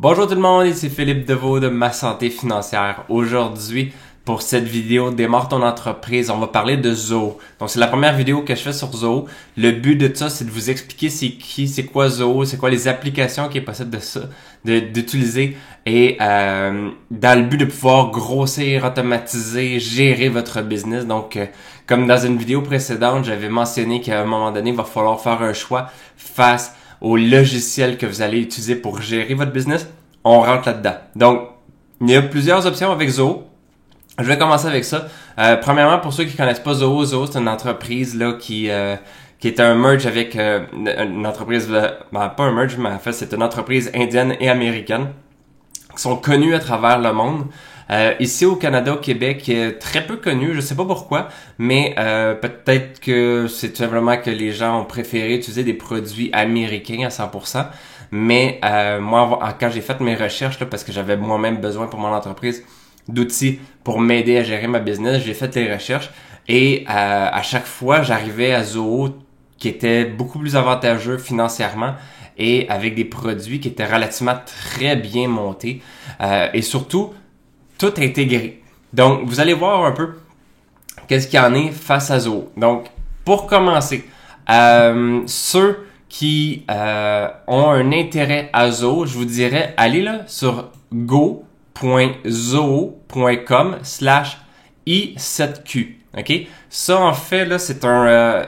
Bonjour tout le monde, ici Philippe Deveau de Ma Santé Financière. Aujourd'hui, pour cette vidéo Démarre ton entreprise, on va parler de Zoho. Donc c'est la première vidéo que je fais sur Zoho. Le but de ça, c'est de vous expliquer c'est qui, c'est quoi Zoho, c'est quoi les applications qui est possible de ça, d'utiliser et dans le but de pouvoir grossir, automatiser, gérer votre business. Donc comme dans une vidéo précédente, j'avais mentionné qu'à un moment donné, il va falloir faire un choix face au logiciel que vous allez utiliser pour gérer votre business. On rentre là-dedans. Donc, il y a plusieurs options avec Zoho. Je vais commencer avec ça. Premièrement, pour ceux qui connaissent pas Zoho, Zoho c'est une entreprise là qui est un merge avec une entreprise, pas un merge, mais en fait c'est une entreprise indienne et américaine qui sont connues à travers le monde. Ici au Canada, au Québec, très peu connu, je sais pas pourquoi, mais peut-être que c'est tout simplement que les gens ont préféré utiliser des produits américains à 100%. Mais moi, quand j'ai fait mes recherches, là, parce que j'avais moi-même besoin pour mon entreprise d'outils pour m'aider à gérer ma business, j'ai fait les recherches et à chaque fois, j'arrivais à Zoho qui était beaucoup plus avantageux financièrement et avec des produits qui étaient relativement très bien montés et surtout tout intégré. Donc, vous allez voir un peu qu'est-ce qu'il y en est face à Zoho. Donc, pour commencer, ceux qui ont un intérêt à Zoho, je vous dirais, allez là sur go.zoho.com/i7q. OK? Ça, en fait, là, c'est un...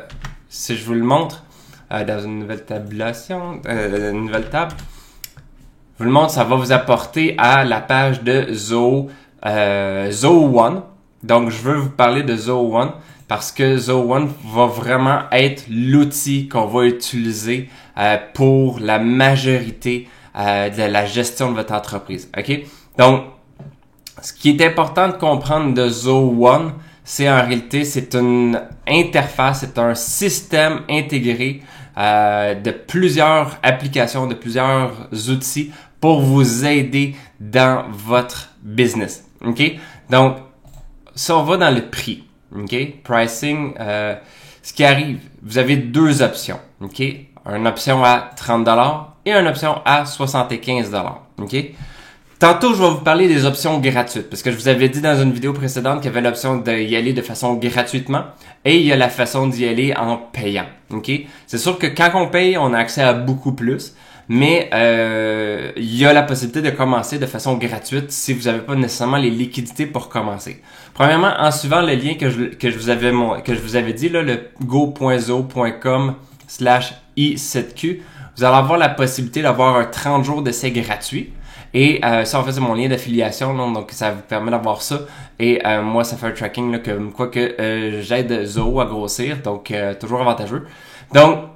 si je vous le montre dans une nouvelle tabulation, une nouvelle table, je vous le montre, ça va vous apporter à la page de Zoho, Zoho One. Donc, je veux vous parler de Zoho One parce que Zoho One va vraiment être l'outil qu'on va utiliser pour la majorité de la gestion de votre entreprise. OK? Donc, ce qui est important de comprendre de Zoho One, c'est en réalité, c'est une interface, c'est un système intégré de plusieurs applications, de plusieurs outils pour vous aider dans votre business. OK? Donc, si on va dans le prix, OK? Pricing, ce qui arrive, vous avez deux options. OK? Une option à 30$ et une option à 75$. OK? Tantôt, je vais vous parler des options gratuites parce que je vous avais dit dans une vidéo précédente qu'il y avait l'option d'y aller de façon gratuitement et il y a la façon d'y aller en payant. OK? C'est sûr que quand on paye, on a accès à beaucoup plus, mais il y a la possibilité de commencer de façon gratuite si vous n'avez pas nécessairement les liquidités pour commencer. Premièrement, en suivant le lien que je vous avais dit, là, le go.zoho.com/i7q, vous allez avoir la possibilité d'avoir un 30 jours d'essai gratuit. Et ça, en fait, c'est mon lien d'affiliation, donc ça vous permet d'avoir ça. Et moi, ça fait un tracking là, que j'aide Zoho à grossir, donc toujours avantageux. Donc,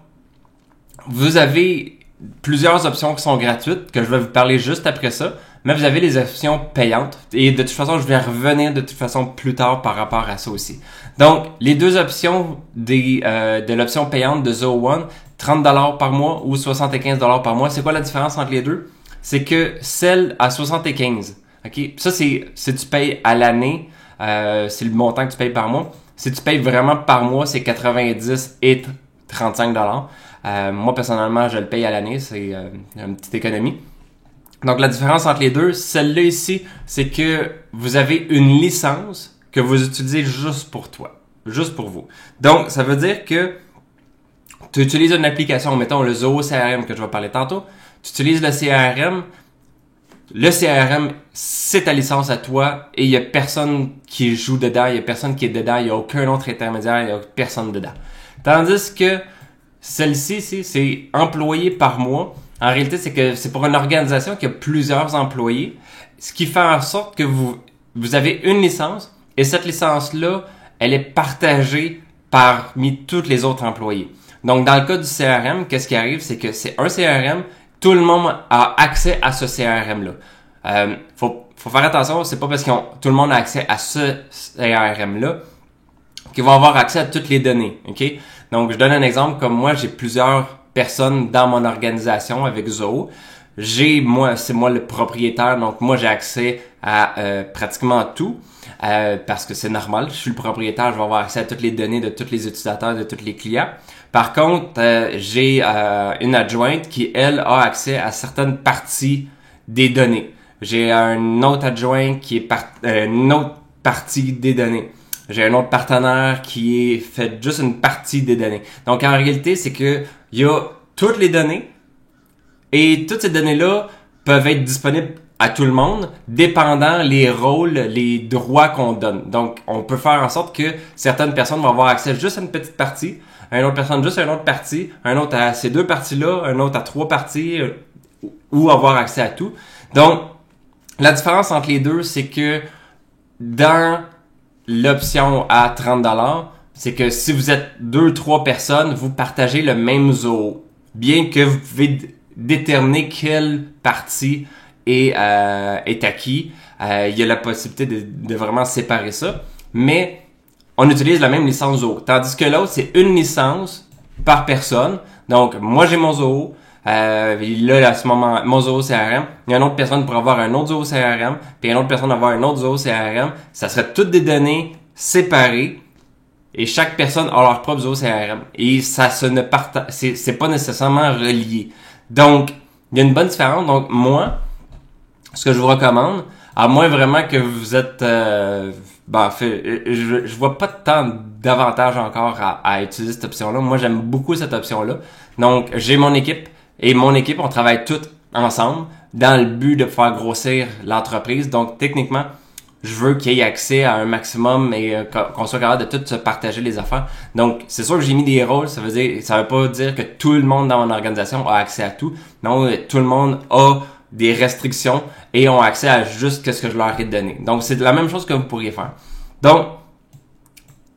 vous avez plusieurs options qui sont gratuites, que je vais vous parler juste après ça. Mais vous avez les options payantes. Et de toute façon, je vais revenir de toute façon plus tard par rapport à ça aussi. Donc, les deux options de l'option payante de Zoho One, 30$ par mois ou 75$ par mois, c'est quoi la différence entre les deux? C'est que celle à 75, OK? Ça, c'est si tu payes à l'année, c'est le montant que tu payes par mois. Si tu payes vraiment par mois, c'est 90 et 35$. Moi, personnellement, je le paye à l'année. C'est une petite économie. Donc, la différence entre les deux, celle-là ici, c'est que vous avez une licence que vous utilisez juste pour toi. Juste pour vous. Donc, ça veut dire que tu utilises une application, mettons le Zoho CRM que je vais parler tantôt. Tu utilises le CRM. Le CRM, c'est ta licence à toi et il n'y a personne qui joue dedans, il n'y a personne qui est dedans, il n'y a aucun autre intermédiaire, il n'y a personne dedans. Tandis que celle-ci, c'est employé par mois. En réalité, c'est que c'est pour une organisation qui a plusieurs employés, ce qui fait en sorte que vous avez une licence et cette licence-là, elle est partagée parmi tous les autres employés. Donc, dans le cas du CRM, qu'est-ce qui arrive? C'est que c'est un CRM, tout le monde a accès à ce CRM-là. Faut faire attention, c'est pas parce que tout le monde a accès à ce CRM-là qu'ils vont avoir accès à toutes les données. OK? Donc, je donne un exemple. Comme moi, j'ai plusieurs personnes dans mon organisation avec Zoho. C'est moi le propriétaire, donc moi j'ai accès à pratiquement tout. Parce que c'est normal, je suis le propriétaire, je vais avoir accès à toutes les données de tous les utilisateurs, de tous les clients. Par contre, j'ai une adjointe qui, elle, a accès à certaines parties des données. J'ai un autre adjoint qui est une autre partie des données. J'ai un autre partenaire qui est fait juste une partie des données. Donc, en réalité, c'est que il y a toutes les données et toutes ces données-là peuvent être disponibles à tout le monde, dépendant les rôles, les droits qu'on donne. Donc, on peut faire en sorte que certaines personnes vont avoir accès juste à une petite partie, une autre personne juste à une autre partie, un autre à ces deux parties-là, un autre à trois parties, ou avoir accès à tout. Donc, la différence entre les deux, c'est que dans l'option à $30, c'est que si vous êtes 2-3 personnes, vous partagez le même zoo. Bien que vous pouvez déterminer quelle partie est acquis. Il y a la possibilité de vraiment séparer ça. Mais on utilise la même licence zoo. Tandis que l'autre, c'est une licence par personne. Donc, moi, j'ai mon zoo. Là, à ce moment, mon zoo CRM. Il y a une autre personne pour avoir un autre zoo CRM. Puis une autre personne avoir un autre zoo CRM. Ça serait toutes des données séparées. Et chaque personne a leur propre zoo CRM. Et ça c'est pas nécessairement relié. Donc, il y a une bonne différence. Donc, moi, ce que je vous recommande, à moins vraiment que vous êtes... je vois pas tant d'avantages encore à utiliser cette option-là. Moi, j'aime beaucoup cette option-là. Donc, j'ai mon équipe. Et mon équipe, on travaille toutes ensemble dans le but de pouvoir grossir l'entreprise. Donc, techniquement, je veux qu'il y ait accès à un maximum et qu'on soit capable de tout se partager les affaires. Donc, c'est sûr que j'ai mis des rôles. Ça veut pas dire que tout le monde dans mon organisation a accès à tout. Non, tout le monde a des restrictions et ont accès à juste ce que je leur ai donné. Donc, c'est la même chose que vous pourriez faire. Donc,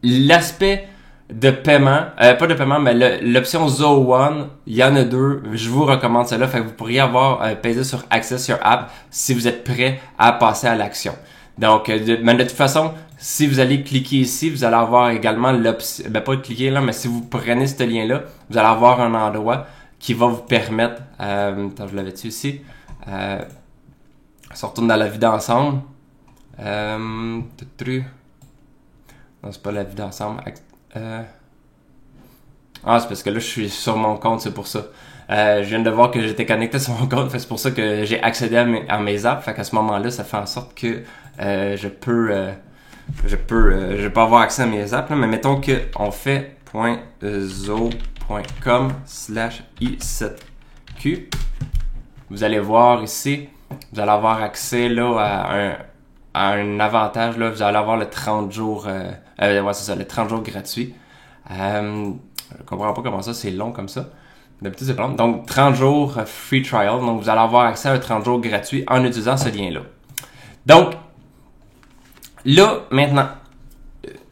l'aspect de paiement, pas de paiement, mais l'option Zoho One, il y en a deux. Je vous recommande cela. Fait que vous pourriez avoir pesé sur Access Your App si vous êtes prêt à passer à l'action. Donc, mais de toute façon, si vous allez cliquer ici, vous allez avoir également l'option, pas cliquer là, mais si vous prenez ce lien-là, vous allez avoir un endroit qui va vous permettre, attends, je l'avais dessus ici, on retourne dans la vie d'ensemble. Non, c'est pas la vie d'ensemble. C'est parce que là, je suis sur mon compte, c'est pour ça. Je viens de voir que j'étais connecté sur mon compte, c'est pour ça que j'ai accédé à mes apps. Fait qu'à ce moment-là, ça fait en sorte que je peux avoir accès à mes apps, là, mais mettons que on fait .zo.com/i7q. Vous allez voir ici, vous allez avoir accès là à un avantage là, vous allez avoir le 30 jours c'est ça, le 30 jours gratuit. Je comprends pas comment ça, c'est long comme ça. D'habitude, c'est pas long. Donc, 30 jours free trial. Donc, vous allez avoir accès à un 30 jours gratuit en utilisant ce lien-là. Donc, là, maintenant,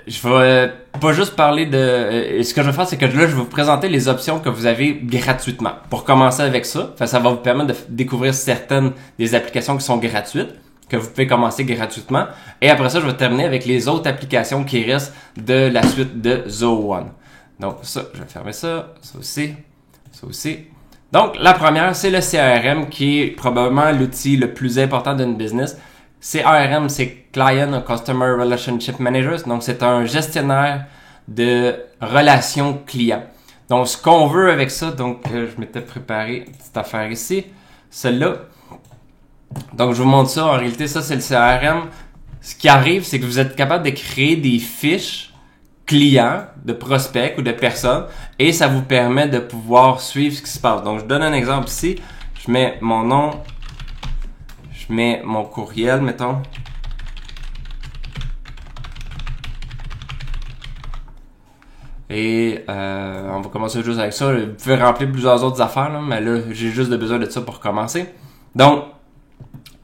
je vais pas juste parler de... ce que je vais faire, c'est que là, je vais vous présenter les options que vous avez gratuitement. Pour commencer avec ça, ça va vous permettre de découvrir certaines des applications qui sont gratuites, que vous pouvez commencer gratuitement. Et après ça, je vais terminer avec les autres applications qui restent de la suite de Zoho One. Donc, ça, je vais fermer ça. Ça aussi. Ça aussi. Donc, la première, c'est le CRM qui est probablement l'outil le plus important d'une business. CRM, c'est Client Customer Relationship Manager. Donc, c'est un gestionnaire de relations clients. Donc, ce qu'on veut avec ça, donc, je m'étais préparé une petite affaire ici. Celle-là. Donc, je vous montre ça. En réalité, ça, c'est le CRM. Ce qui arrive, c'est que vous êtes capable de créer des fiches clients, de prospects ou de personnes et ça vous permet de pouvoir suivre ce qui se passe. Donc, je donne un exemple ici. Je mets mon nom, je mets mon courriel, mettons. Et on va commencer juste avec ça. Vous pouvez remplir plusieurs autres affaires, là, mais là, j'ai juste besoin de ça pour commencer. Donc,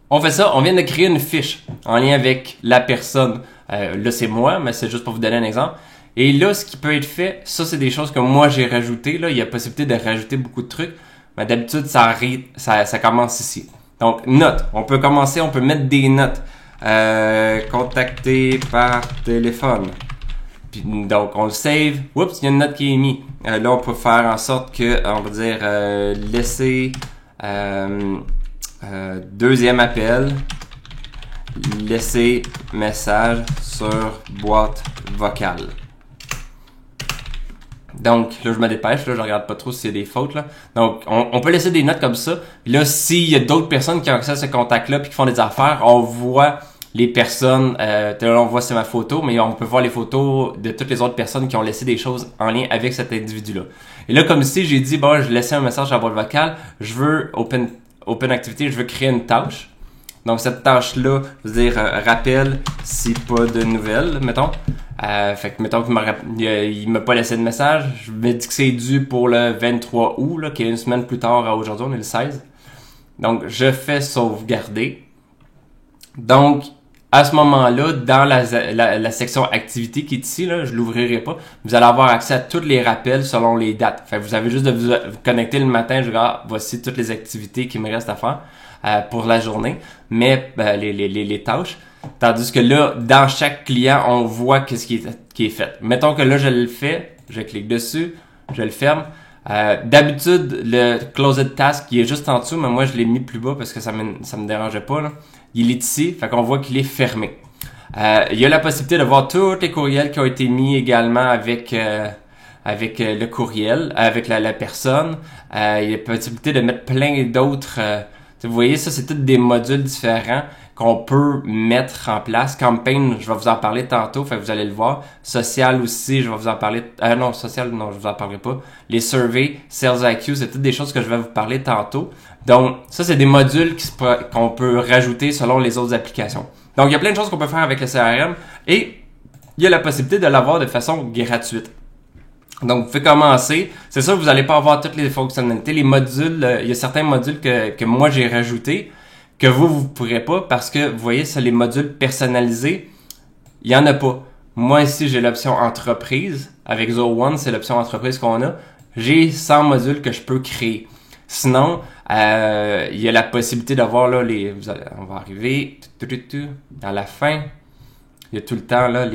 on fait ça. On vient de créer une fiche en lien avec la personne. Là, c'est moi, mais c'est juste pour vous donner un exemple. Et là, ce qui peut être fait, ça, c'est des choses que moi, j'ai rajoutées. Là, il y a possibilité de rajouter beaucoup de trucs. Mais d'habitude, ça commence ici. Donc, notes. On peut mettre des notes. Contacter par téléphone. Puis, donc, on le save. Oups, il y a une note qui est mise. Là, on peut faire en sorte que, on va dire, laisser deuxième appel. Laisser message sur boîte vocale. Donc, là, je me dépêche, là, je regarde pas trop s'il y a des fautes, là. Donc, on peut laisser des notes comme ça. Puis là, s'il y a d'autres personnes qui ont accès à ce contact-là puis qui font des affaires, on voit les personnes, là, on voit c'est ma photo, mais on peut voir les photos de toutes les autres personnes qui ont laissé des choses en lien avec cet individu-là. Et là, comme ici, j'ai dit, bon, je laissais un message à la boîte vocale, je veux open activity, je veux créer une tâche. Donc, cette tâche-là, je veux dire, rappel si pas de nouvelles, mettons. Fait que, mettons qu'il m'a pas laissé de message. Je me dis que c'est dû pour le 23 août, là, qui est une semaine plus tard à aujourd'hui, on est le 16. Donc, je fais sauvegarder. Donc, à ce moment-là, dans la section activité qui est ici, là, je l'ouvrirai pas, vous allez avoir accès à tous les rappels selon les dates. Fait que vous avez juste de vous connecter le matin, je regarde, voici toutes les activités qui me restent à faire pour la journée, mais les tâches. Tandis que là, dans chaque client, on voit qu'est-ce qui est fait. Mettons que là, je le fais, je clique dessus, je le ferme. D'habitude, le Closed Task, il est juste en dessous, mais moi, je l'ai mis plus bas parce que ça me dérangeait pas, là. Il est ici, fait qu'on voit qu'il est fermé. Il y a la possibilité de voir tous les courriels qui ont été mis également avec le courriel, avec la personne. Il y a la possibilité de mettre plein d'autres... vous voyez, ça, c'est tous des modules différents qu'on peut mettre en place. Campaign, je vais vous en parler tantôt, fait que vous allez le voir. Social aussi, je vais vous en parler. Non, social, non, je vous en parlerai pas. Les surveys, Sales IQ, c'est toutes des choses que je vais vous parler tantôt. Donc, ça, c'est des modules qu'on peut rajouter selon les autres applications. Donc, il y a plein de choses qu'on peut faire avec le CRM et il y a la possibilité de l'avoir de façon gratuite. Donc, vous pouvez commencer. C'est sûr que vous n'allez pas avoir toutes les fonctionnalités. Les modules, il y a certains modules que moi j'ai rajoutés que vous pourrez pas parce que vous voyez, ça, les modules personnalisés, il y en a pas. Moi ici, j'ai l'option entreprise. Avec Zoho One, c'est l'option entreprise qu'on a. J'ai 100 modules que je peux créer. Sinon, il y a la possibilité d'avoir là on va arriver à la fin. Il y a tout le temps là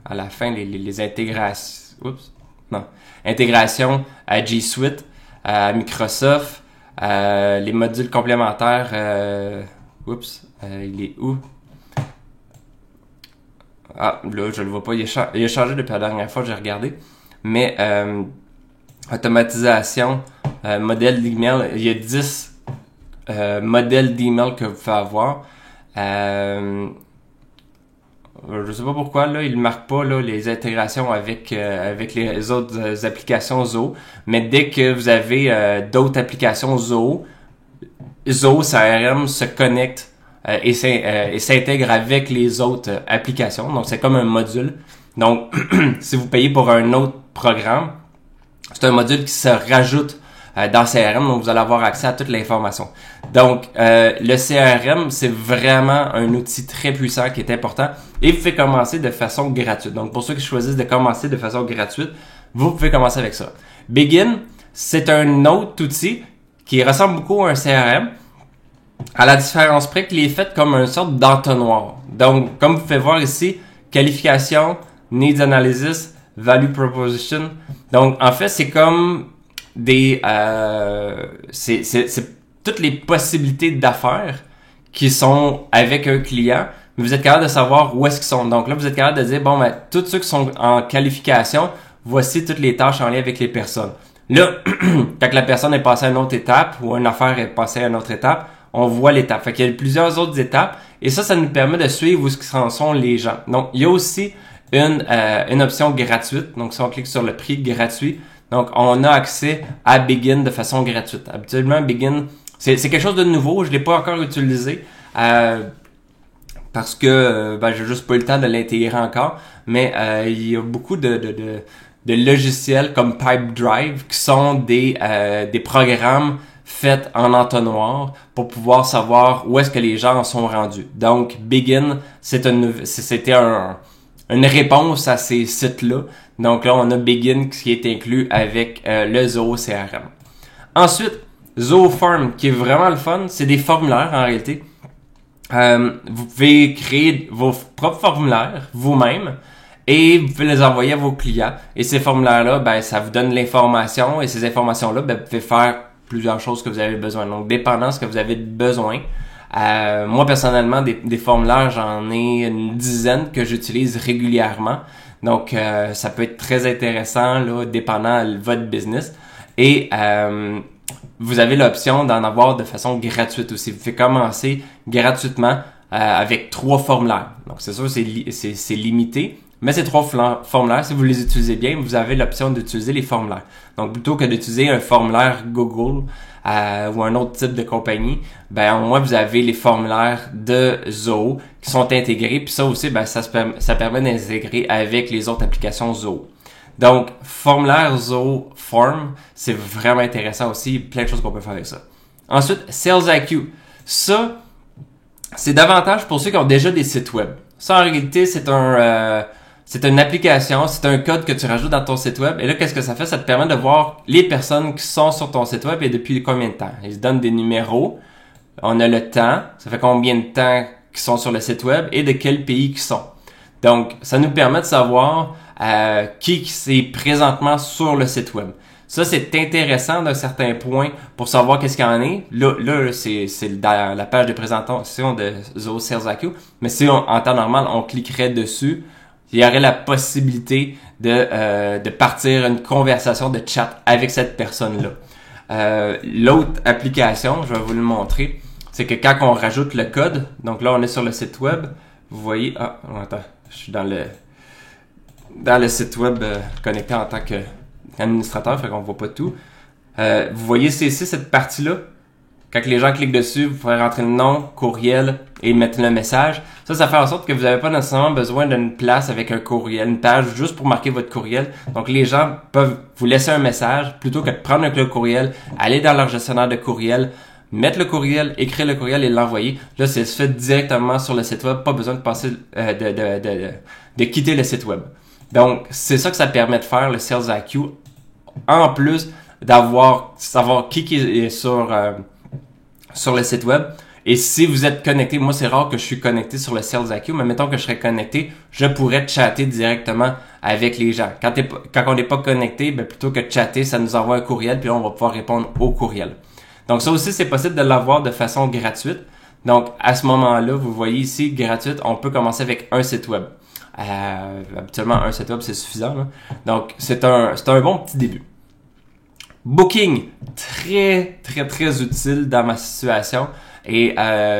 à la fin les intégrations. Oups. Non. Intégration à G Suite, à Microsoft, les modules complémentaires. Il est où? Ah, là, je le vois pas. Il a changé depuis la dernière fois, j'ai regardé. Mais automatisation, modèle d'email, il y a 10 modèles d'email que vous pouvez avoir. Je sais pas pourquoi là, il marque pas là les intégrations avec les autres applications Zoho, mais dès que vous avez d'autres applications Zoho CRM se connecte et s'intègre avec les autres applications. Donc c'est comme un module. Donc si vous payez pour un autre programme, c'est un module qui se rajoute dans CRM, donc vous allez avoir accès à toute l'information. Donc, le CRM, c'est vraiment un outil très puissant qui est important et vous pouvez commencer de façon gratuite. Donc, pour ceux qui choisissent de commencer de façon gratuite, vous pouvez commencer avec ça. Begin, c'est un autre outil qui ressemble beaucoup à un CRM, à la différence près qu'il est fait comme une sorte d'entonnoir. Donc, comme vous pouvez voir ici, qualification, needs analysis, value proposition. Donc, en fait, c'est comme c'est toutes les possibilités d'affaires qui sont avec un client, mais vous êtes capable de savoir où est-ce qu'ils sont. Donc là, vous êtes capable de dire, bon, ben, tous ceux qui sont en qualification, voici toutes les tâches en lien avec les personnes. Là, quand la personne est passée à une autre étape ou une affaire est passée à une autre étape, on voit l'étape. Fait qu'il y a plusieurs autres étapes et ça nous permet de suivre où en sont les gens. Donc, il y a aussi une option gratuite. Donc, si on clique sur le prix gratuit, donc, on a accès à Begin de façon gratuite. Habituellement, Begin, c'est quelque chose de nouveau. Je l'ai pas encore utilisé parce que j'ai juste pas eu le temps de l'intégrer encore. Mais il y a beaucoup de logiciels comme Pipedrive qui sont des programmes faits en entonnoir pour pouvoir savoir où est-ce que les gens en sont rendus. Donc, Begin, c'était une réponse à ces sites-là. Donc là, on a Begin qui est inclus avec le Zoho CRM. Ensuite, Zoho Form, qui est vraiment le fun, c'est des formulaires en réalité. Vous pouvez créer vos propres formulaires vous-même et vous pouvez les envoyer à vos clients. Et ces formulaires-là, ben, ça vous donne l'information et ces informations-là, ben, vous pouvez faire plusieurs choses que vous avez besoin. Donc, dépendant de ce que vous avez besoin. Moi, personnellement, des formulaires, j'en ai une dizaine que j'utilise régulièrement. Donc, ça peut être très intéressant, là, dépendant de votre business. Et vous avez l'option d'en avoir de façon gratuite aussi. Vous pouvez commencer gratuitement avec 3 formulaires. Donc, c'est sûr, c'est limité. Mais ces 3 formulaires, si vous les utilisez bien, vous avez l'option d'utiliser les formulaires. Donc, plutôt que d'utiliser un formulaire Google ou un autre type de compagnie, ben au moins vous avez les formulaires de Zoho qui sont intégrés. Puis ça aussi, ben ça permet d'intégrer avec les autres applications Zoho. Donc, formulaire Zoho Form, c'est vraiment intéressant aussi. Plein de choses qu'on peut faire avec ça. Ensuite, Sales IQ. Ça, c'est davantage pour ceux qui ont déjà des sites web. Ça, en réalité, c'est une application, c'est un code que tu rajoutes dans ton site web. Et là, qu'est-ce que ça fait? Ça te permet de voir les personnes qui sont sur ton site web et depuis combien de temps. Ils se donnent des numéros. On a le temps. Ça fait combien de temps qu'ils sont sur le site web et de quel pays qu'ils sont. Donc, ça nous permet de savoir qui est présentement sur le site web. Ça, c'est intéressant d'un certain point pour savoir qu'est-ce qu'il y en est. Là, c'est dans la page de présentation de Zoho Sales IQ. Mais si en temps normal, on cliquerait dessus, il y aurait la possibilité de partir une conversation de chat avec cette personne-là. L'autre application, je vais vous le montrer, c'est que quand on rajoute le code, donc là, on est sur le site web, vous voyez, attends, je suis dans le site web connecté en tant qu'administrateur, fait qu'on voit pas tout. Vous voyez, c'est ici cette partie-là. Quand les gens cliquent dessus, vous pouvez rentrer le nom, courriel et mettre le message. Ça fait en sorte que vous n'avez pas nécessairement besoin d'une place avec un courriel, une page juste pour marquer votre courriel. Donc, les gens peuvent vous laisser un message plutôt que de prendre le courriel, aller dans leur gestionnaire de courriel, mettre le courriel, écrire le courriel et l'envoyer. Là, c'est fait directement sur le site web. Pas besoin de passer, de quitter le site web. Donc, c'est ça que ça permet de faire, le Sales IQ. En plus savoir qui est sur le site web. Et si vous êtes connecté, moi c'est rare que je suis connecté sur le Sales IQ, mais mettons que je serais connecté, je pourrais chatter directement avec les gens. Quand on n'est pas connecté, ben plutôt que de chatter, ça nous envoie un courriel, puis là on va pouvoir répondre au courriel. Donc ça aussi, c'est possible de l'avoir de façon gratuite. Donc à ce moment-là, vous voyez ici, gratuite, on peut commencer avec un site web. Habituellement, un site web, c'est suffisant, là. Donc c'est un bon petit début. Booking, très utile dans ma situation. Et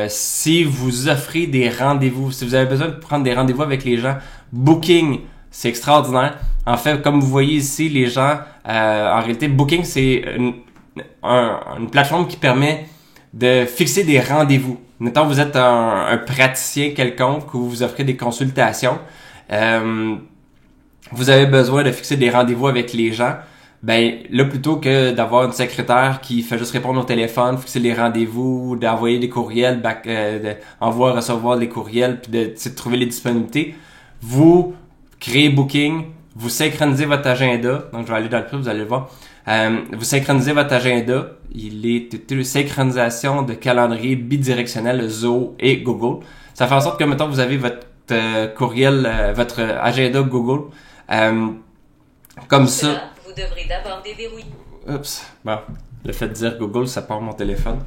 si vous offrez des rendez-vous, si vous avez besoin de prendre des rendez-vous avec les gens, Booking, c'est extraordinaire. En fait, comme vous voyez ici, les gens, en réalité, Booking, c'est une plateforme qui permet de fixer des rendez-vous. Mettons, vous êtes un praticien quelconque ou vous offrez des consultations. Vous avez besoin de fixer des rendez-vous avec les gens. Ben là, plutôt que d'avoir une secrétaire qui fait juste répondre au téléphone, fixer les rendez-vous, d'envoyer des courriels, envoyer, recevoir des courriels, puis de trouver les disponibilités, vous créez Booking, vous synchronisez votre agenda. Donc, je vais aller dans le prix, vous allez le voir. Vous synchronisez votre agenda. Il est synchronisation de calendrier bidirectionnel Zoho et Google. Ça fait en sorte que, mettons, vous avez votre courriel, votre agenda Google. Comme ça. Vous devrez d'abord déverrouiller. Oups. Bon. Le fait de dire Google, ça part mon téléphone.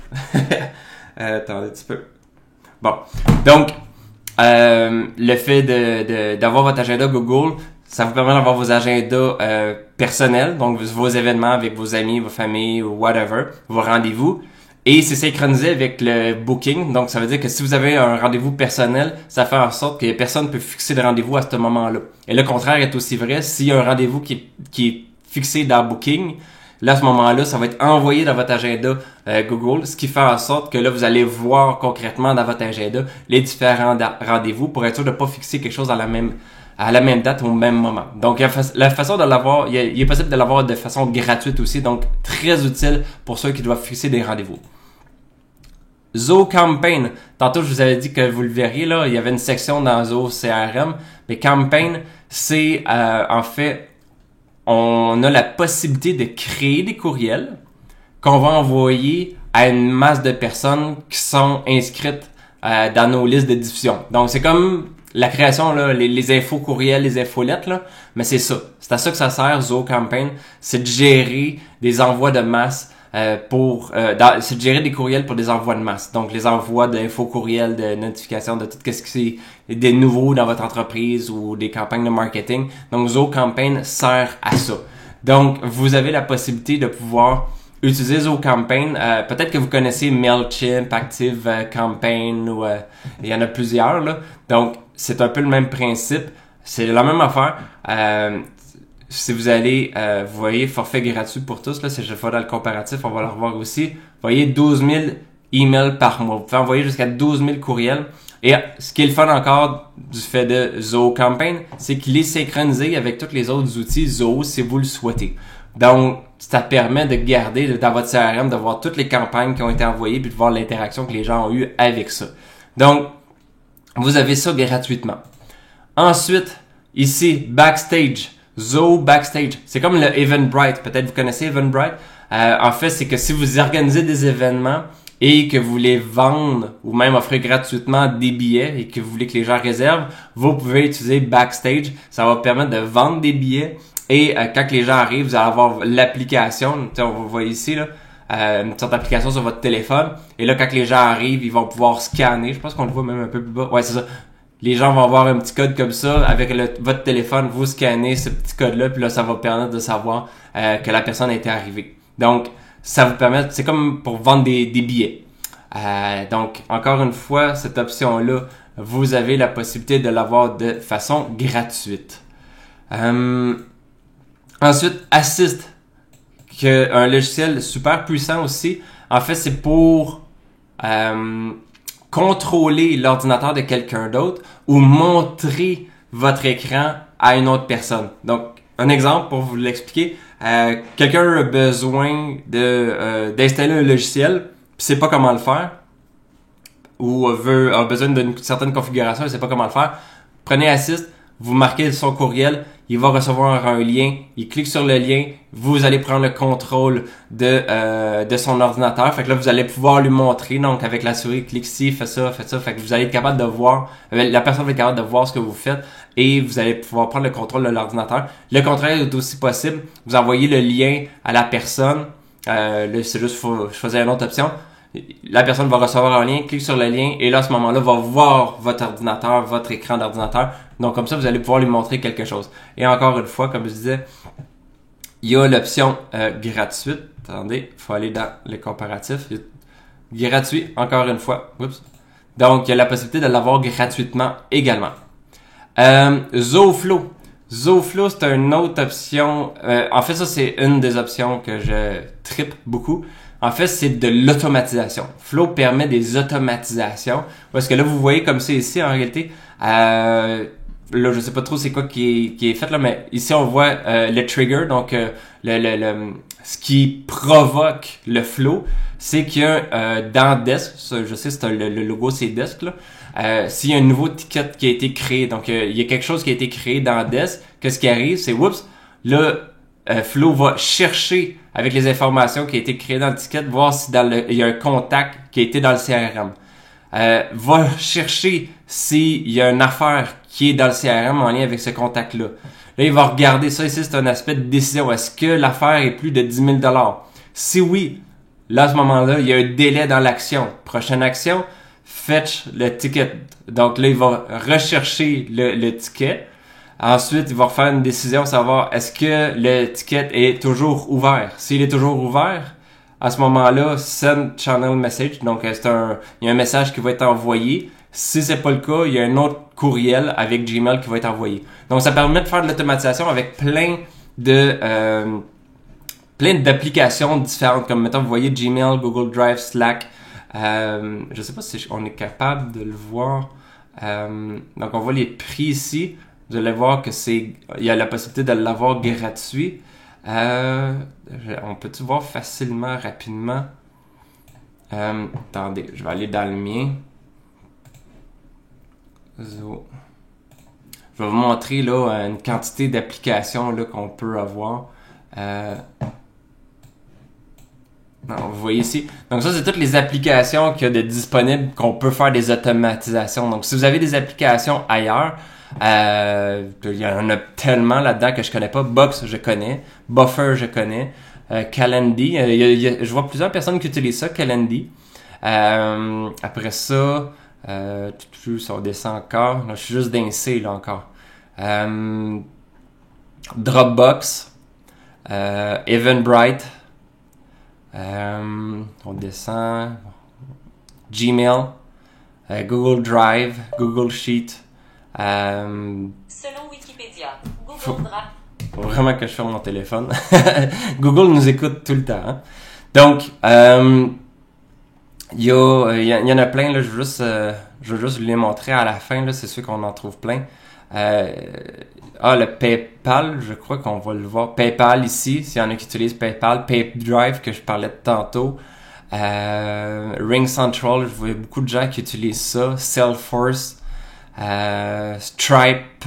Attendez un petit peu. Bon. Donc, le fait d'avoir votre agenda Google, ça vous permet d'avoir vos agendas personnels, donc vos événements avec vos amis, vos familles ou whatever, vos rendez-vous. Et c'est synchronisé avec le booking. Donc, ça veut dire que si vous avez un rendez-vous personnel, ça fait en sorte que personne ne peut fixer de rendez-vous à ce moment-là. Et le contraire est aussi vrai. S'il y a un rendez-vous qui est fixé dans Booking, là, à ce moment-là, ça va être envoyé dans votre agenda Google, ce qui fait en sorte que là, vous allez voir concrètement dans votre agenda les différents rendez-vous pour être sûr de ne pas fixer quelque chose à la même date au même moment. Donc, la façon de l'avoir, il est possible de l'avoir de façon gratuite aussi, donc très utile pour ceux qui doivent fixer des rendez-vous. Zoho Campaign. Tantôt, je vous avais dit que vous le verriez, là, il y avait une section dans Zoho CRM, mais Campaign, c'est en fait, on a la possibilité de créer des courriels qu'on va envoyer à une masse de personnes qui sont inscrites dans nos listes de diffusion. Donc, c'est comme la création, là, les infos courriels, les infolettes, là, mais c'est ça. C'est à ça que ça sert, Zoho Campaign. C'est de gérer des envois de masse c'est de gérer des courriels pour des envois de masse. Donc, les envois d'infos courriels, de notifications, de tout ce qui c'est des nouveaux dans votre entreprise ou des campagnes de marketing. Donc, ZoCampaign sert à ça. Donc, vous avez la possibilité de pouvoir utiliser ZoCampaign. Peut-être que vous connaissez MailChimp, ActiveCampaign ou il y en a plusieurs là. Donc, c'est un peu le même principe. C'est la même affaire. Si vous allez, vous voyez, forfait gratuit pour tous, là, si je fais dans le comparatif, on va le revoir aussi. Vous voyez, 12 000 emails par mois. Vous pouvez envoyer jusqu'à 12 000 courriels. Et ce qui est le fun encore du fait de ZoCampaign, c'est qu'il est synchronisé avec tous les autres outils Zo si vous le souhaitez. Donc, ça permet de garder dans votre CRM, de voir toutes les campagnes qui ont été envoyées puis de voir l'interaction que les gens ont eu avec ça. Donc, vous avez ça gratuitement. Ensuite, ici, Backstage. Zo Backstage. C'est comme le Eventbrite. Peut-être vous connaissez Eventbrite. En fait, c'est que si vous organisez des événements et que vous voulez vendre ou même offrir gratuitement des billets et que vous voulez que les gens réservent, vous pouvez utiliser Backstage. Ça va vous permettre de vendre des billets et quand les gens arrivent, vous allez avoir l'application. On voit ici là, une sorte d'application sur votre téléphone. Et là, quand les gens arrivent, ils vont pouvoir scanner. Je pense qu'on le voit même un peu plus bas. Ouais, c'est ça. Les gens vont avoir un petit code comme ça. Avec votre téléphone, vous scannez ce petit code-là. Puis là, ça va permettre de savoir que la personne a été arrivée. Donc, ça vous permet, c'est comme pour vendre des billets. Donc, encore une fois, cette option-là, vous avez la possibilité de l'avoir de façon gratuite. Ensuite, Assist, un logiciel super puissant aussi. En fait, c'est pour contrôler l'ordinateur de quelqu'un d'autre ou montrer votre écran à une autre personne. Donc, un exemple pour vous l'expliquer. Quelqu'un a besoin d'installer un logiciel, puis sait pas comment le faire, ou a besoin d'une certaine configuration et sait pas comment le faire. Prenez Assist, vous marquez son courriel, il va recevoir un lien, il clique sur le lien, vous allez prendre le contrôle de son ordinateur. Fait que là, vous allez pouvoir lui montrer, donc avec la souris, clique ici, fais ça. Fait que vous allez être capable de voir, la personne va être capable de voir ce que vous faites et vous allez pouvoir prendre le contrôle de l'ordinateur. Le contraire est aussi possible. Vous envoyez le lien à la personne, là, c'est juste, faut choisir une autre option. La personne va recevoir un lien, clique sur le lien et là, à ce moment-là, va voir votre ordinateur, votre écran d'ordinateur. Donc, comme ça, vous allez pouvoir lui montrer quelque chose. Et encore une fois, comme je disais, il y a l'option gratuite. Attendez, il faut aller dans le comparatif. Gratuit, encore une fois. Oups. Donc, il y a la possibilité de l'avoir gratuitement également. ZoFlow. ZoFlow, c'est une autre option. En fait, ça, c'est une des options que je trippe beaucoup. En fait, c'est de l'automatisation. Flow permet des automatisations. Parce que là, vous voyez comme c'est ici, en réalité. Là, je sais pas trop c'est quoi qui est fait là, mais ici, on voit le trigger. Donc, ce qui provoque le flow, c'est qu'il y a dans Desk, ça, je sais, c'est le logo, c'est Desk, là. S'il y a un nouveau ticket qui a été créé, donc il y a quelque chose qui a été créé dans Desk, qu'est-ce qui arrive? C'est, oups, là, Flow va chercher avec les informations qui ont été créées dans le ticket, voir si il y a un contact qui a été dans le CRM. Va chercher s'il y a une affaire qui est dans le CRM en lien avec ce contact-là. Là, il va regarder ça ici, c'est un aspect de décision. Est-ce que l'affaire est plus de 10 000 $? Si oui, là, à ce moment-là, il y a un délai dans l'action. Prochaine action, fetch le ticket. Donc là, il va rechercher le ticket. Ensuite, il va refaire une décision, savoir est-ce que le ticket est toujours ouvert. S'il est toujours ouvert, à ce moment-là, send channel message. Donc, il y a un message qui va être envoyé. Si c'est pas le cas, il y a un autre courriel avec Gmail qui va être envoyé. Donc, ça permet de faire de l'automatisation avec plein d'applications différentes. Comme, mettons, vous voyez Gmail, Google Drive, Slack. Je sais pas si on est capable de le voir. Donc, on voit les prix ici. Vous allez voir que il y a la possibilité de l'avoir gratuit. On peut-tu voir facilement, rapidement? Attendez, je vais aller dans le mien. Zo. Je vais vous montrer là une quantité d'applications là qu'on peut avoir. Non, vous voyez ici. Donc ça, c'est toutes les applications qu'il y a de disponibles qu'on peut faire des automatisations. Donc si vous avez des applications ailleurs, il y en a tellement là-dedans que je connais pas. Box, je connais. Buffer, je connais. Calendly. Je vois plusieurs personnes qui utilisent ça, Calendly. Après ça, ça descend encore. Là, je suis juste dans C là encore. Dropbox, Eventbrite, on descend. Gmail, Google Drive, Google Sheet. Selon Wikipédia, Google Drive. Faut vraiment que je ferme mon téléphone. Google nous écoute tout le temps. Hein? Donc, il y en a plein. Là, je veux juste les montrer à la fin. Là, c'est sûr qu'on en trouve plein. Le PayPal, je crois qu'on va le voir. PayPal ici, s'il y en a qui utilisent PayPal. PayDrive que je parlais de tantôt. Ring Central, je vois beaucoup de gens qui utilisent ça. Salesforce, Stripe,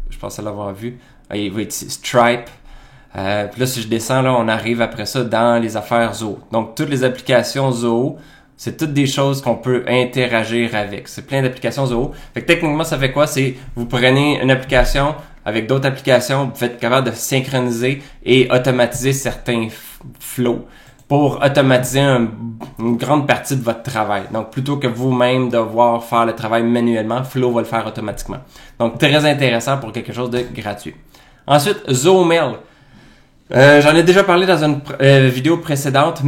je pensais l'avoir vu. Il va être ici, Stripe. Puis là, si je descends, là, on arrive après ça dans les affaires Zoho. Donc, toutes les applications Zoho, c'est toutes des choses qu'on peut interagir avec. C'est plein d'applications Zoho. Fait que techniquement, ça fait quoi? C'est, vous prenez une application avec d'autres applications, vous êtes capable de synchroniser et automatiser certains flows pour automatiser une grande partie de votre travail. Donc, plutôt que vous-même devoir faire le travail manuellement, Flow va le faire automatiquement. Donc, très intéressant pour quelque chose de gratuit. Ensuite, Zoho Mail. J'en ai déjà parlé dans une vidéo précédente.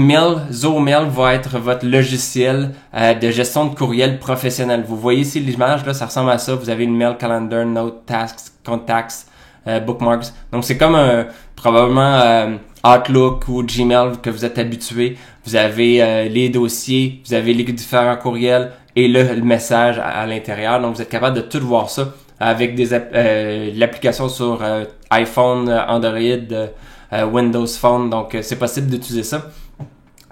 Zoho Mail va être votre logiciel de gestion de courriel professionnel. Vous voyez ici l'image, là, ça ressemble à ça. Vous avez une mail, calendar, note, tasks, contacts, bookmarks. Donc, c'est comme probablement Outlook ou Gmail que vous êtes habitué. Vous avez les dossiers, vous avez les différents courriels et le message à l'intérieur. Donc, vous êtes capable de tout voir ça avec l'application sur iPhone, Android, Windows Phone. Donc, c'est possible d'utiliser ça.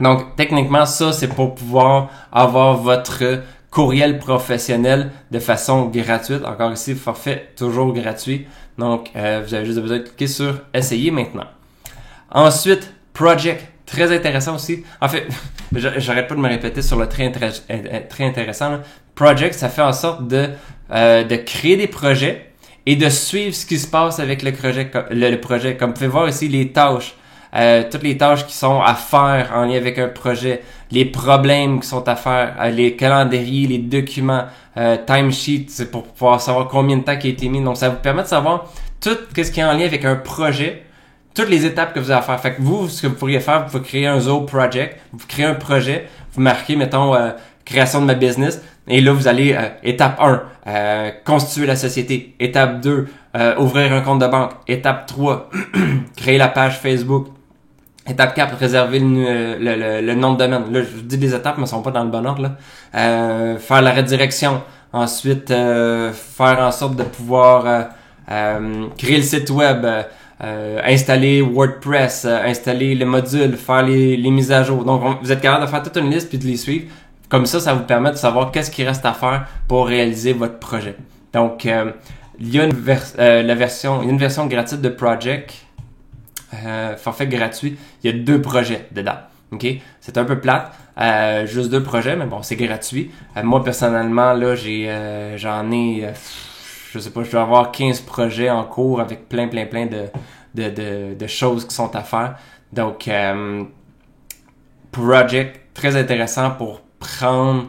Donc, techniquement, ça, c'est pour pouvoir avoir votre courriel professionnel de façon gratuite. Encore ici, forfait toujours gratuit. Donc, vous avez juste besoin de cliquer sur « Essayer maintenant ». Ensuite, Project, très intéressant aussi. En fait, j'arrête pas de me répéter sur le très intéressant. Là. Project, ça fait en sorte de créer des projets et de suivre ce qui se passe avec le projet. Comme vous pouvez voir ici, les tâches, toutes les tâches qui sont à faire en lien avec un projet, les problèmes qui sont à faire, les calendriers, les documents, timesheet, c'est pour pouvoir savoir combien de temps qui a été mis. Donc, ça vous permet de savoir tout ce qui est en lien avec un projet, toutes les étapes que vous avez à faire. Fait que vous, ce que vous pourriez faire, vous pouvez créer un Zoho Project, vous créez un projet, vous marquez, mettons, création de ma business, et là, vous allez, étape 1, constituer la société. Étape 2, ouvrir un compte de banque. Étape 3, créer la page Facebook. Étape 4, réserver le nom de domaine. Là, je vous dis des étapes, mais elles sont pas dans le bon ordre, là. Faire la redirection. Ensuite, faire en sorte de pouvoir créer le site web, installer WordPress, installer les modules, faire les mises à jour. Donc, vous êtes capable de faire toute une liste puis de les suivre. Comme ça vous permet de savoir qu'est-ce qui reste à faire pour réaliser votre projet. Donc, il y a une version gratuite de Project, forfait gratuit. Il y a 2 projets dedans. Ok, c'est un peu plate, juste 2 projets, mais bon, c'est gratuit. Moi personnellement, là, j'en ai, je sais pas, je dois avoir 15 projets en cours avec plein de choses qui sont à faire. Donc, Project, très intéressant pour prendre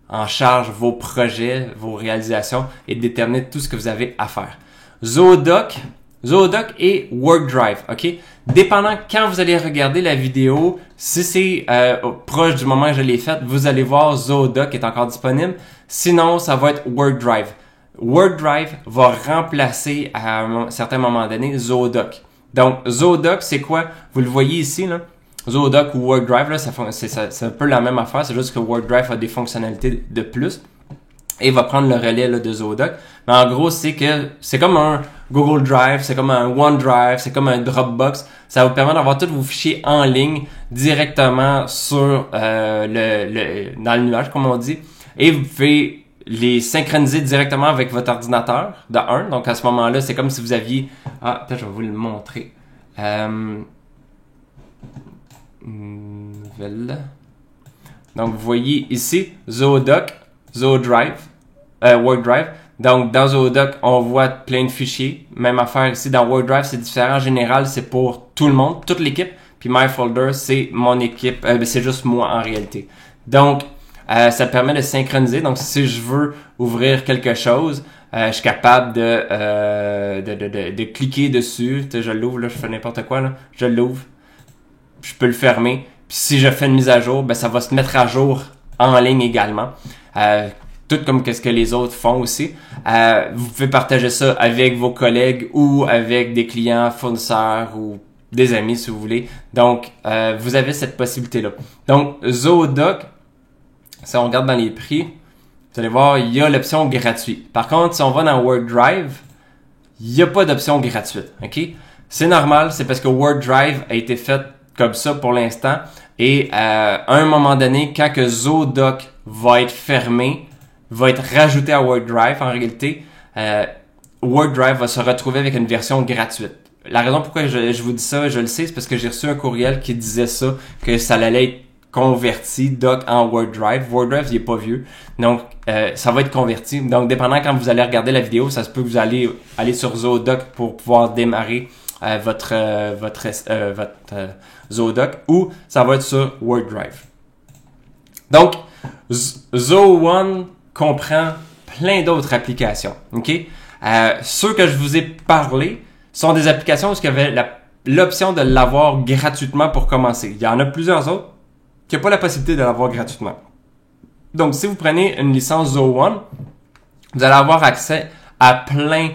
en charge vos projets, vos réalisations et déterminer tout ce que vous avez à faire. Zohodoc et WorkDrive, ok? Dépendant quand vous allez regarder la vidéo, si c'est proche du moment que je l'ai faite, vous allez voir Zohodoc est encore disponible. Sinon, ça va être WorkDrive. WorkDrive va remplacer à un certain moment donné Zohodoc. Donc, Zohodoc, c'est quoi? Vous le voyez ici, là. Zohodoc ou WorkDrive, là, c'est un peu la même affaire, c'est juste que WorkDrive a des fonctionnalités de plus et va prendre le relais là, de Zohodoc. Mais en gros, c'est comme un Google Drive, c'est comme un OneDrive, c'est comme un Dropbox. Ça vous permet d'avoir tous vos fichiers en ligne directement sur dans le nuage, comme on dit. Et vous pouvez les synchroniser directement avec votre ordinateur, de 1. Donc à ce moment-là, c'est comme si vous aviez... Ah, peut-être je vais vous le montrer. Nouvelle. Donc, vous voyez ici, Zohodoc, WorkDrive. Donc, dans Zoodoc, on voit plein de fichiers. Même affaire ici, dans OneDrive, c'est différent. En général, c'est pour tout le monde, toute l'équipe. Puis MyFolder, c'est mon équipe. C'est juste moi en réalité. Donc, ça permet de synchroniser. Donc, si je veux ouvrir quelque chose, je suis capable de cliquer dessus. Tu sais, je l'ouvre, là, je fais n'importe quoi, là. Je l'ouvre. Je peux le fermer. Puis si je fais une mise à jour, ben ça va se mettre à jour en ligne également. Tout comme qu'est-ce que les autres font aussi. Vous pouvez partager ça avec vos collègues ou avec des clients, fournisseurs ou des amis si vous voulez. Donc, vous avez cette possibilité-là. Donc, Zoodoc, si on regarde dans les prix, vous allez voir, il y a l'option gratuite. Par contre, si on va dans WordDrive, il n'y a pas d'option gratuite. OK? C'est normal, c'est parce que WordDrive a été fait comme ça pour l'instant. Et à un moment donné, quand que Zoodoc va être fermé, va être rajouté à WordDrive, en réalité, WordDrive va se retrouver avec une version gratuite. La raison pourquoi je vous dis ça, je le sais, c'est parce que j'ai reçu un courriel qui disait ça, que ça allait être converti Doc en WordDrive. WordDrive, il est pas vieux. Donc, ça va être converti. Donc, dépendant quand vous allez regarder la vidéo, ça se peut que vous allez aller sur Zoodoc pour pouvoir démarrer votre Zoodoc ou ça va être sur WordDrive. Donc, Zo1 comprend plein d'autres applications. OK? Ceux que je vous ai parlé sont des applications où il y avait l'option de l'avoir gratuitement pour commencer. Il y en a plusieurs autres qui n'ont pas la possibilité de l'avoir gratuitement. Donc, si vous prenez une licence Zo1, vous allez avoir accès à plein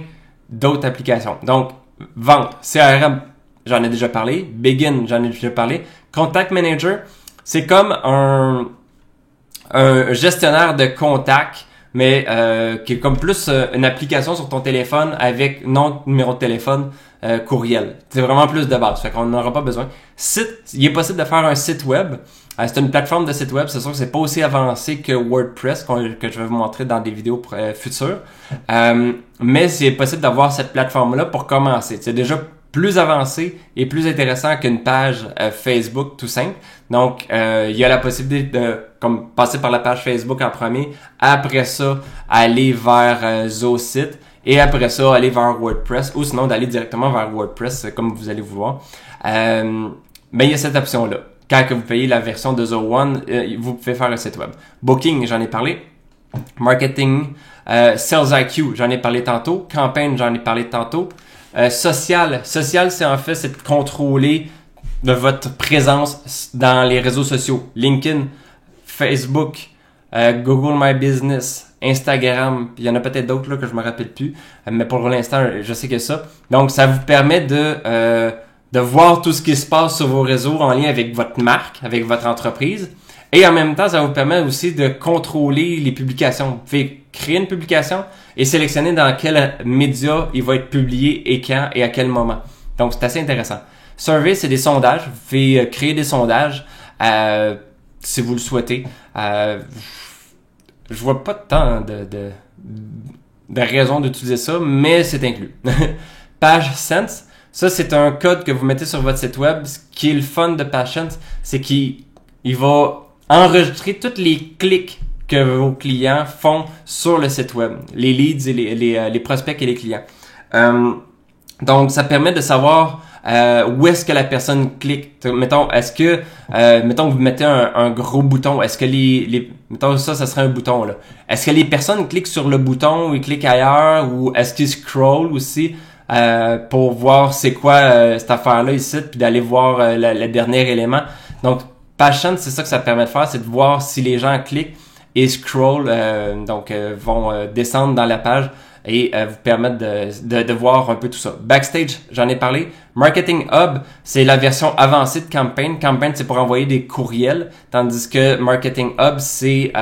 d'autres applications. Donc, vente, CRM, j'en ai déjà parlé. Begin, j'en ai déjà parlé. Contact Manager, c'est comme un gestionnaire de contacts, mais qui est comme plus une application sur ton téléphone avec nom, numéro de téléphone, courriel. C'est vraiment plus de base, fait qu'on n'aura pas besoin. Site, il est possible de faire un site web. C'est une plateforme de site web, c'est sûr que c'est pas aussi avancé que WordPress que je vais vous montrer dans des vidéos futures. Mais c'est possible d'avoir cette plateforme-là pour commencer. C'est déjà plus avancé et plus intéressant qu'une page Facebook tout simple. Donc, il y a la possibilité de comme passer par la page Facebook en premier, après ça, aller vers ZoSite et après ça, aller vers WordPress ou sinon d'aller directement vers WordPress comme vous allez vouloir. Mais il y a cette option-là. Quand que vous payez la version de Zo1, vous pouvez faire un site web. Booking, j'en ai parlé. Marketing, Sales IQ, j'en ai parlé tantôt. Campaign, j'en ai parlé tantôt. Social, c'est en fait c'est de contrôler de votre présence dans les réseaux sociaux. LinkedIn, Facebook, Google My Business, Instagram, il y en a peut-être d'autres là que je me rappelle plus, mais pour l'instant, je sais que ça. Donc, ça vous permet de voir tout ce qui se passe sur vos réseaux en lien avec votre marque, avec votre entreprise. Et en même temps, ça vous permet aussi de contrôler les publications. Vous pouvez créer une publication et sélectionner dans quel média il va être publié et quand et à quel moment. Donc, c'est assez intéressant. Survey, c'est des sondages. Vous pouvez créer des sondages si vous le souhaitez. Je vois pas tant de raison d'utiliser ça, mais c'est inclus. PageSense, ça c'est un code que vous mettez sur votre site web. Ce qui est le fun de PageSense, c'est qu'il va enregistrer tous les clics que vos clients font sur le site web, les leads et les prospects et les clients. Donc, ça permet de savoir où est-ce que la personne clique. Mettons, mettons que vous mettez un gros bouton, est-ce que mettons ça serait un bouton là. Est-ce que les personnes cliquent sur le bouton ou ils cliquent ailleurs ou est-ce qu'ils scrollent aussi pour voir c'est quoi cette affaire-là ici puis d'aller voir le dernier élément. Donc, PageSense, c'est ça que ça permet de faire, c'est de voir si les gens cliquent et scroll, vont descendre dans la page et vous permettre de voir un peu tout ça. Backstage, j'en ai parlé. Marketing Hub, c'est la version avancée de Campaign. Campaign, c'est pour envoyer des courriels, tandis que Marketing Hub, c'est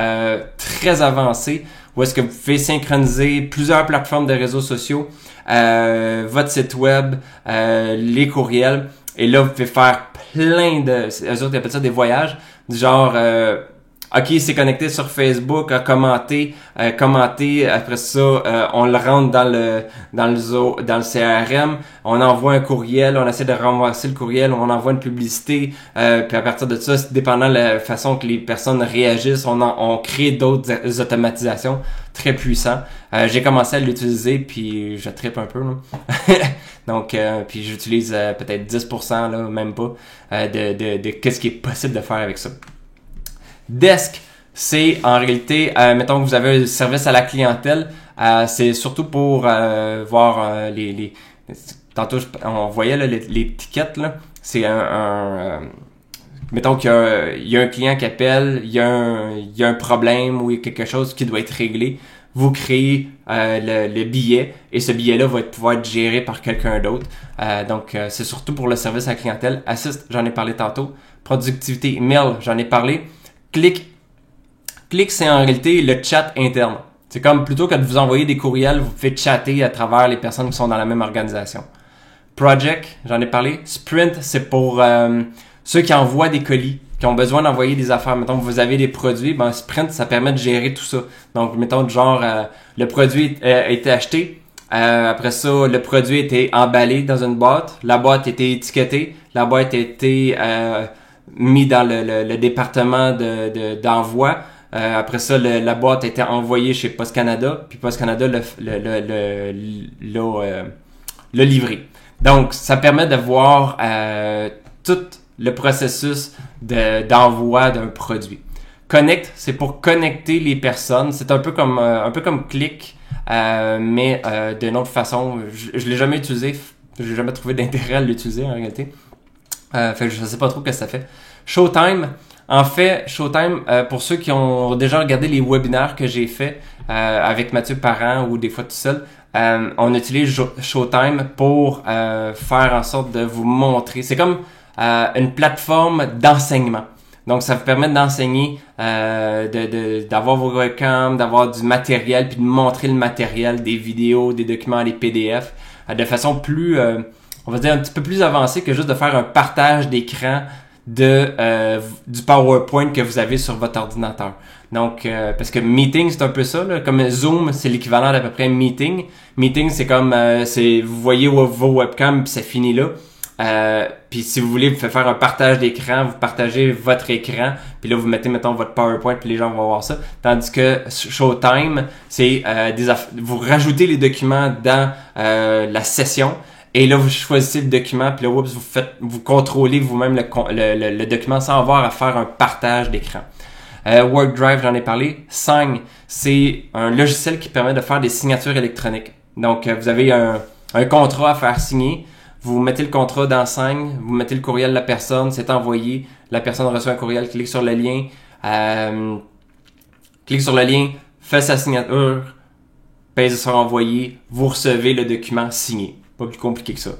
très avancé, où est-ce que vous pouvez synchroniser plusieurs plateformes de réseaux sociaux, votre site web, les courriels, et là, vous pouvez faire plein eux autres, ils appellent ça des voyages, du genre... OK, il s'est connecté sur Facebook, a commenté, après ça, on le rentre dans le CRM, on envoie un courriel, on essaie de renverser le courriel, on envoie une publicité, puis à partir de ça, dépendant de la façon que les personnes réagissent, on crée d'autres automatisations très puissants. J'ai commencé à l'utiliser, puis je trippe un peu, là. Donc, puis j'utilise peut-être 10%, là, même pas, de qu'est-ce qui est possible de faire avec ça. Desk, c'est en réalité, mettons que vous avez un service à la clientèle, c'est surtout pour voir les tantôt on voyait là, les tickets là, c'est mettons qu'il y a un client qui appelle, il y a un problème ou il y a quelque chose qui doit être réglé. Vous créez le billet et ce billet-là va pouvoir être géré par quelqu'un d'autre. Donc, c'est surtout pour le service à la clientèle. Assist, j'en ai parlé tantôt. Productivité, mail, j'en ai parlé. Click, c'est en réalité le chat interne. C'est comme plutôt que de vous envoyer des courriels, vous faites chatter à travers les personnes qui sont dans la même organisation. Project, j'en ai parlé. Sprint, c'est pour ceux qui envoient des colis, qui ont besoin d'envoyer des affaires. Mettons que vous avez des produits, ben Sprint, ça permet de gérer tout ça. Donc, mettons genre, le produit a été acheté. Après ça, le produit a été emballé dans une boîte. La boîte a été étiquetée. La boîte a été mis dans le département d'envoi. Après ça, la boîte a été envoyée chez Post Canada. Puis Post Canada l'a livré. Donc, ça permet de voir tout le processus d'envoi d'un produit. Connect, c'est pour connecter les personnes. C'est un peu comme Click, mais d'une autre façon. Je l'ai jamais utilisé. J'ai jamais trouvé d'intérêt à l'utiliser en réalité. Fait que je sais pas trop ce que ça fait. Showtime. En fait, Showtime, pour ceux qui ont déjà regardé les webinaires que j'ai fait avec Mathieu Parent ou des fois tout seul, on utilise Showtime pour faire en sorte de vous montrer. C'est comme une plateforme d'enseignement. Donc, ça vous permet d'enseigner, d'avoir vos webcams, d'avoir du matériel, puis de montrer le matériel, des vidéos, des documents, des PDF, de façon plus, on va dire un petit peu plus avancée que juste de faire un partage d'écran du PowerPoint que vous avez sur votre ordinateur. Donc, parce que Meeting, c'est un peu ça, là, comme Zoom, c'est l'équivalent d'à peu près Meeting. Meeting, c'est comme, vous voyez vos webcams, puis c'est fini là. Puis si vous voulez faire un partage d'écran, vous partagez votre écran, puis là vous mettez mettons votre PowerPoint, puis les gens vont voir ça. Tandis que Showtime, c'est vous rajoutez les documents dans la session. Et là, vous choisissez le document, puis là, vous contrôlez vous-même le document sans avoir à faire un partage d'écran. WorkDrive, j'en ai parlé. Sign, c'est un logiciel qui permet de faire des signatures électroniques. Donc, vous avez un contrat à faire signer. Vous mettez le contrat dans Sign, vous mettez le courriel de la personne, c'est envoyé. La personne reçoit un courriel, clique sur le lien. Fait sa signature, pèse sur envoyer. Vous recevez le document signé. Pas plus compliqué que ça.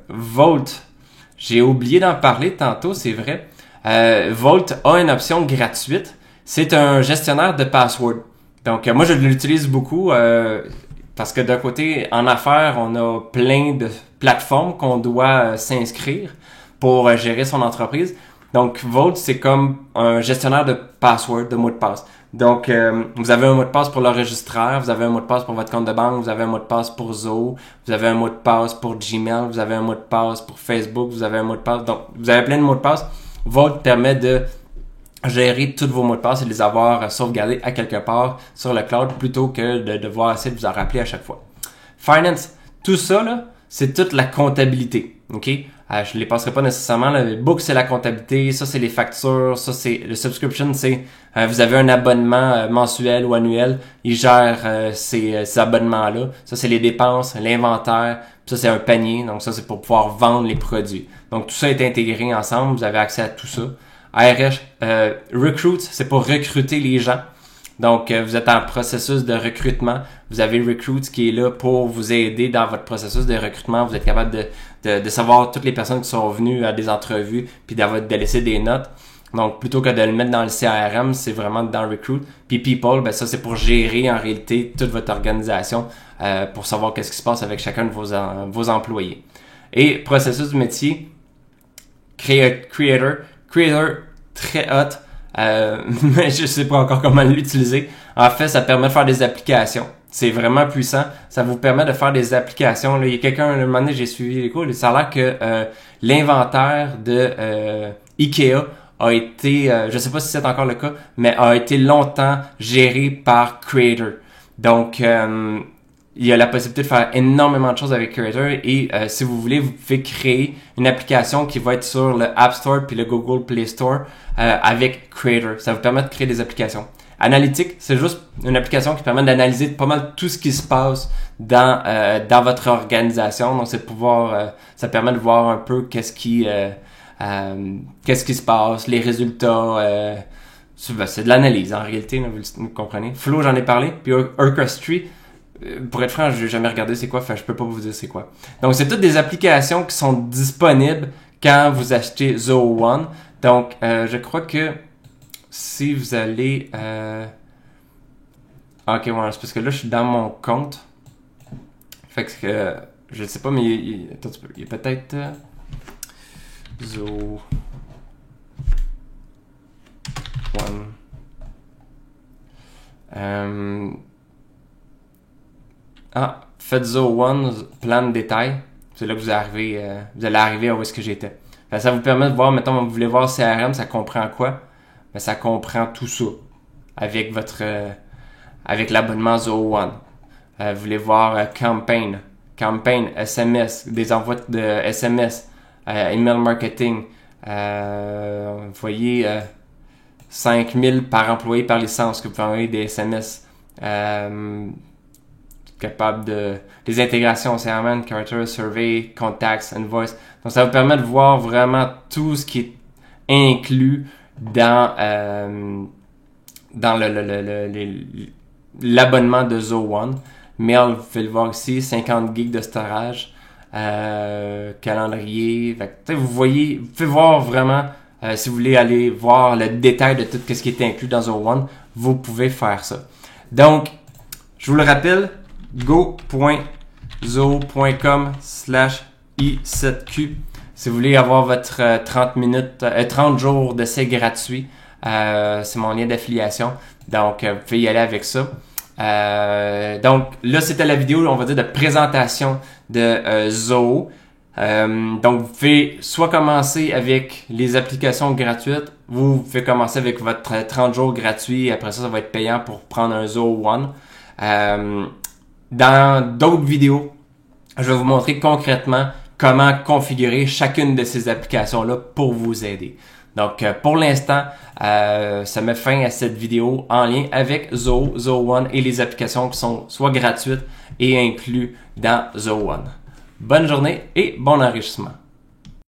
Vault, j'ai oublié d'en parler tantôt, c'est vrai. Vault a une option gratuite. C'est un gestionnaire de password. Donc, moi, je l'utilise beaucoup parce que d'un côté, en affaires, on a plein de plateformes qu'on doit s'inscrire pour gérer son entreprise. Donc, Vault, c'est comme un gestionnaire de password, de mots de passe. Donc, vous avez un mot de passe pour l'enregistreur, vous avez un mot de passe pour votre compte de banque, vous avez un mot de passe pour Zoho, vous avez un mot de passe pour Gmail, vous avez un mot de passe pour Facebook, vous avez un mot de passe. Donc, vous avez plein de mots de passe. Vault permet de gérer tous vos mots de passe et de les avoir sauvegardés à quelque part sur le cloud plutôt que de devoir essayer de vous en rappeler à chaque fois. Finance, tout ça, là, c'est toute la comptabilité. OK? Je les passerai pas nécessairement. Le book, c'est la comptabilité. Ça, c'est les factures. Ça, c'est le subscription. C'est vous avez un abonnement mensuel ou annuel. Il gère ces abonnements-là. Ça, c'est les dépenses, l'inventaire. Ça, c'est un panier. Donc, ça, c'est pour pouvoir vendre les produits. Donc, tout ça est intégré ensemble. Vous avez accès à tout ça. ARH, Recruit, c'est pour recruter les gens. Donc, vous êtes en processus de recrutement. Vous avez Recruit qui est là pour vous aider dans votre processus de recrutement. Vous êtes capable de savoir toutes les personnes qui sont venues à des entrevues puis de laisser des notes. Donc, plutôt que de le mettre dans le CRM, c'est vraiment dans Recruit. Puis People, ben ça, c'est pour gérer en réalité toute votre organisation pour savoir qu'est-ce qui se passe avec chacun de vos employés. Et processus du métier, Creator, très hot. mais je sais pas encore comment l'utiliser. En fait, ça permet de faire des applications. C'est vraiment puissant. Ça vous permet de faire des applications. Là, il y a quelqu'un, un moment donné, j'ai suivi les cours, ça a l'air que l'inventaire de Ikea a été, je sais pas si c'est encore le cas, mais a été longtemps géré par Creator. Donc, il y a la possibilité de faire énormément de choses avec Creator et si vous voulez, vous pouvez créer une application qui va être sur le App Store puis le Google Play Store avec Creator. Ça vous permet de créer des applications. Analytics, c'est juste une application qui permet d'analyser pas mal tout ce qui se passe dans votre organisation. Donc, c'est de pouvoir, ça permet de voir un peu qu'est-ce qui se passe, les résultats. C'est de l'analyse en réalité, là, vous comprenez. Flow, j'en ai parlé. Puis Orchestry, pour être franc, j'ai jamais regardé c'est quoi, fait je peux pas vous dire c'est quoi. Donc, c'est toutes des applications qui sont disponibles quand vous achetez Zoho One. Donc, je crois que si vous allez... Ok, voilà, c'est parce que là, je suis dans mon compte. Fait que, je sais pas, mais il y a peut-être... Zoho One. Faites Zoho One, plan de détail. C'est là que vous allez arriver à où est-ce que j'étais. Ça vous permet de voir, mettons, vous voulez voir CRM, ça comprend quoi? Ben, ça comprend tout ça avec avec l'abonnement Zoho One. Vous voulez voir campaign, SMS, des envois de SMS, email marketing. Vous voyez 5000 par employé par licence que vous pouvez envoyer des SMS. Capable des intégrations CRM, Character, Survey, Contacts, Invoice. Donc, ça vous permet de voir vraiment tout ce qui est inclus dans l'abonnement de Zoho One. Mail, vous pouvez le voir ici, 50 gigs de storage, calendrier. Vous voyez, vous pouvez voir vraiment, si vous voulez aller voir le détail de tout ce qui est inclus dans Zoho One, vous pouvez faire ça. Donc, je vous le rappelle, go.zoho.com/i7q si vous voulez avoir votre 30 jours d'essai gratuit. C'est mon lien d'affiliation. Donc, vous pouvez y aller avec ça. Donc, là, c'était la vidéo, on va dire, de présentation de Zoho. Donc, vous pouvez soit commencer avec les applications gratuites, vous pouvez commencer avec votre 30 jours gratuit. Après ça, ça va être payant pour prendre un Zoho One. Dans d'autres vidéos, je vais vous montrer concrètement comment configurer chacune de ces applications-là pour vous aider. Donc, pour l'instant, ça met fin à cette vidéo en lien avec Zoho One et les applications qui sont soit gratuites et incluses dans Zoho One. Bonne journée et bon enrichissement.